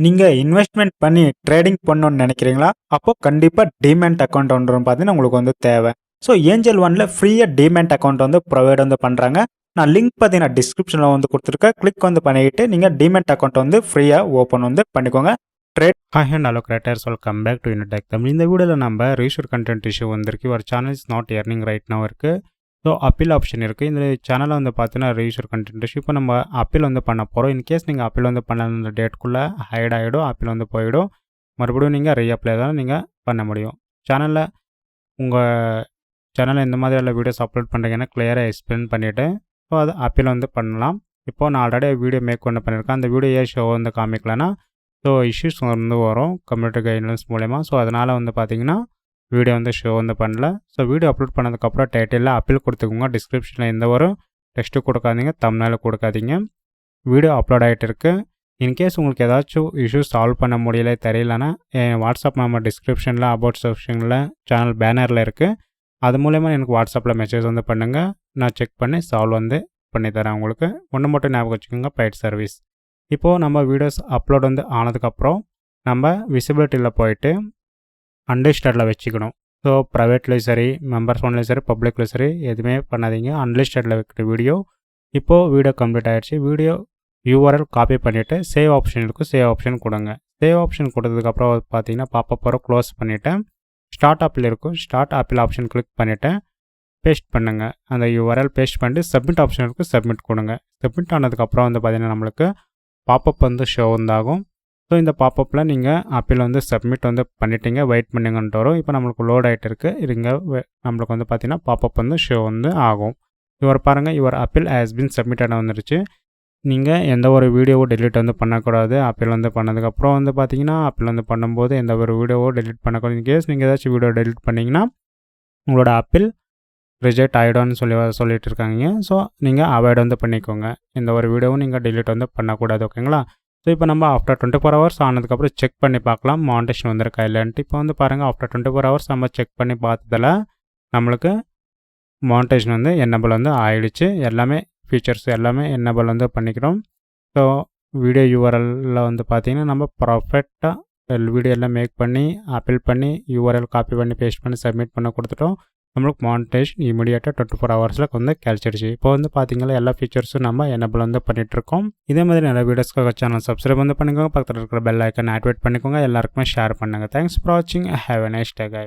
நீங்கள் இன்வெஸ்ட்மெண்ட் பண்ணி ட்ரேடிங் பண்ணணும்னு நினைக்கிறீங்களா? அப்போ கண்டிப்பாக டிமேட் அக்கௌண்ட் ஒன்று பார்த்தீங்கன்னா உங்களுக்கு வந்து தேவை. ஸோ ஏஞ்சல் ஒன்ல ஃப்ரீயாக டிமேட் அக்கௌண்ட் வந்து ப்ரொவைட் வந்து பண்ணுறாங்க. நான் லிங்க் பார்த்தீங்கன்னா டிஸ்கிரிப்ஷனில் வந்து கொடுத்துருக்கேன். கிளிக் வந்து பண்ணிக்கிட்டு நீங்கள் டிமேட் அக்கௌண்ட் வந்து ஃப்ரீயாக ஓப்பன் வந்து பண்ணிக்கோங்க. Hi and hello creators, welcome back to Unitech Tamil. இந்த வீடியோவில் நம்ம ரீஷூர் கண்டென்ட் இஷ்யூ வந்திருக்கு. ஒரு channel is not earning right now இருக்குது. ஸோ அப்பீல் ஆப்ஷன் இருக்குது. இந்த சேனலில் வந்து பார்த்தீங்கன்னா ரீஷூர் கண்டென்ட் இஷ்யூ இப்போ நம்ம அப்பீல் வந்து பண்ண போகிறோம். இன்கேஸ் நீங்கள் அப்பீல் வந்து பண்ண அந்த டேட்குள்ளே ஹைட் ஆகிடும், அப்பீல் வந்து போயிடும். மறுபடியும் நீங்கள் ரீஅப்ளை தான் நீங்கள் பண்ண முடியும். சேனலில் உங்கள் சேனலில் இந்த மாதிரியான வீடியோஸ் அப்லோட் பண்ணுறீங்கன்னா கிளியராக எக்ஸ்பிளைன் பண்ணிவிட்டு ஸோ அது அப்பீல் வந்து பண்ணலாம். இப்போது நான் ஆல்ரெடி வீடியோ மேக் ஒன்று பண்ணியிருக்கேன். அந்த வீடியோ ஏன் ஷோ வந்து காமிக்கலன்னா ஸோ இஷ்யூஸ் வந்து வரும் கம்யூனிட்டி கைட்லைன்ஸ் மூலமா. ஸோ அதனால் வந்து பார்த்தீங்கன்னா வீடியோ வந்து ஷோ வந்து பண்ணல. ஸோ வீடியோ அப்லோட் பண்ணதுக்கப்புறம் டைட்டிலில் அப்பீல் கொடுத்துக்கோங்க. டிஸ்கிரிப்ஷனில் எந்த ஒரு டெக்ஸ்ட்டு கொடுக்காதீங்க, தம்ப்நெயில் கொடுக்காதீங்க. வீடியோ அப்லோட் ஆகிட்டு இருக்கு. இன்கேஸ் உங்களுக்கு ஏதாச்சும் இஷ்யூ சால்வ் பண்ண முடியல தெரியலன்னா என் வாட்ஸ்அப் நம்பர் டிஸ்கிரிப்ஷனில் அபவுட் செக்ஷனில் சேனல் பேனரில் இருக்குது. அது மூலயமா எனக்கு வாட்ஸ்அப்பில் மெசேஜ் வந்து பண்ணுங்கள். நான் செக் பண்ணி சால்வ் வந்து பண்ணித்தரேன் உங்களுக்கு. ஒன்று மட்டும் ஞாபகம் வச்சுக்கோங்க, பெய்ட் சர்வீஸ். இப்போது நம்ம வீடியோஸ் அப்லோட் வந்து ஆனதுக்கப்புறம் நம்ம விசிபிலிட்டியில் போயிட்டு அன்லிஸ்டடில் வச்சுக்கணும். ஸோ ப்ரைவேட்லேயும் சரி, மெம்பர்ஸ் ஃபோன்லேயும் சரி, பப்ளிக்லேயும் சரி எதுவுமே பண்ணாதீங்க. அன்லிஸ்டடில் வைக்கிற வீடியோ. இப்போது வீடியோ கம்ப்ளீட் ஆகிடுச்சு. வீடியோ யூஆர்எல் காப்பி பண்ணிவிட்டு சேவ் ஆப்ஷன் இருக்கும், சேவ் ஆப்ஷன் கொடுங்க. சேவ் ஆப்ஷன் கொடுத்ததுக்கப்புறம் பார்த்தீங்கன்னா பாப்பப் வரும், க்ளோஸ் பண்ணிவிட்டேன். ஸ்டார்ட் ஆப்பில் இருக்கும், ஸ்டார்ட் ஆப்பில் ஆப்ஷன் கிளிக் பண்ணிவிட்டேன். பேஸ்ட் பண்ணுங்கள். அந்த யூஆர்எல் பேஸ்ட் பண்ணிட்டு சப்மிட் ஆப்ஷன் இருக்கும், சப்மிட் கொடுங்க. சப்மிட் ஆனதுக்கப்புறம் வந்து பார்த்தீங்கன்னா நம்மளுக்கு பாப்பப் வந்து ஷோ வந்தாகும். ஸோ இந்த பாப்பப்பில் நீங்கள் அப்பீல் வந்து சப்மிட் வந்து பண்ணிட்டீங்க, வெயிட் பண்ணுங்கன்ட்டு வரும். இப்போ நம்மளுக்கு லோட் ஆகிட்டு இருக்குது. இருங்க, நம்மளுக்கு வந்து பார்த்தீங்கன்னா பாப்பப் வந்து ஷோ வந்து ஆகும். இவர் பாருங்கள், இவர் அப்பீல் ஹேஸ் பின் சப்மிட்டட் வந்துருச்சு. நீங்கள் எந்த ஒரு வீடியோவோ டெலிட் வந்து பண்ணக்கூடாது. அப்பீல் வந்து பண்ணதுக்கப்புறம் வந்து பார்த்தீங்கன்னா அப்பீல் வந்து பண்ணும்போது எந்த ஒரு வீடியோவோ டெலிட் பண்ணக்கூடாது. இன்கேஸ் நீங்கள் ஏதாச்சும் வீடியோ டெலிட் பண்ணிங்கன்னா உங்களோட அப்பீல் ரிஜெக்ட் ஆகிடும்னு சொல்லிட்டு இருக்காங்க. ஸோ நீங்கள் அவாய்ட் வந்து பண்ணிக்கோங்க. இந்த ஒரு வீடியோவும் நீங்கள் டெலிட் வந்து பண்ணக்கூடாது, ஓகேங்களா? ஸோ இப்போ நம்ம ஆஃப்டர் 24 ஹவர்ஸ் ஆனதுக்கப்புறம் செக் பண்ணி பார்க்கலாம் மானிட்டேஷன் வந்திருக்கா இல்லைன்ட்டு. இப்போ வந்து பாருங்கள், ஆஃப்டர் 24 ஹவர்ஸ் நம்ம செக் பண்ணி பார்த்ததில் நம்மளுக்கு மானிட்டேஷன் வந்து என்னபிள் வந்து ஆகிடுச்சு. எல்லாமே ஃபீச்சர்ஸ் எல்லாமே என்னபிள் வந்து பண்ணிக்கிறோம். ஸோ வீடியோ யூஆர்எல்லில் வந்து பார்த்திங்கன்னா நம்ம பர்ஃபெக்டாக வீடியோ எல்லாம் மேக் பண்ணி அப்பீல் பண்ணி யூஆர்எல் காப்பி பண்ணி பேஸ்ட் பண்ணி சப்மிட் பண்ண கொடுத்துட்டோம். நம்மளுக்கு மானிட்டேஷன் இமீடியட்டாக 24 ஹவர்ஸில் வந்து கிடச்சிடுச்சு. இப்போ வந்து பார்த்தீங்கன்னா எல்லா ஃபீச்சர்ஸும் நம்ம எனபிள் வந்து பண்ணிகிட்ருக்கோம். இதே மாதிரி நிறைய வீடியோஸ்க்காக சேனல் சப்ஸ்கிரைப் வந்து பண்ணிக்கோங்க. பக்கத்தில் இருக்கிற பெல் ஐக்கன் ஆக்டிவேட் பண்ணிக்கோங்க. எல்லாருக்குமே ஷேர் பண்ணுங்கள். தேங்க்ஸ் ஃபார் வாட்சிங். Have a nice day.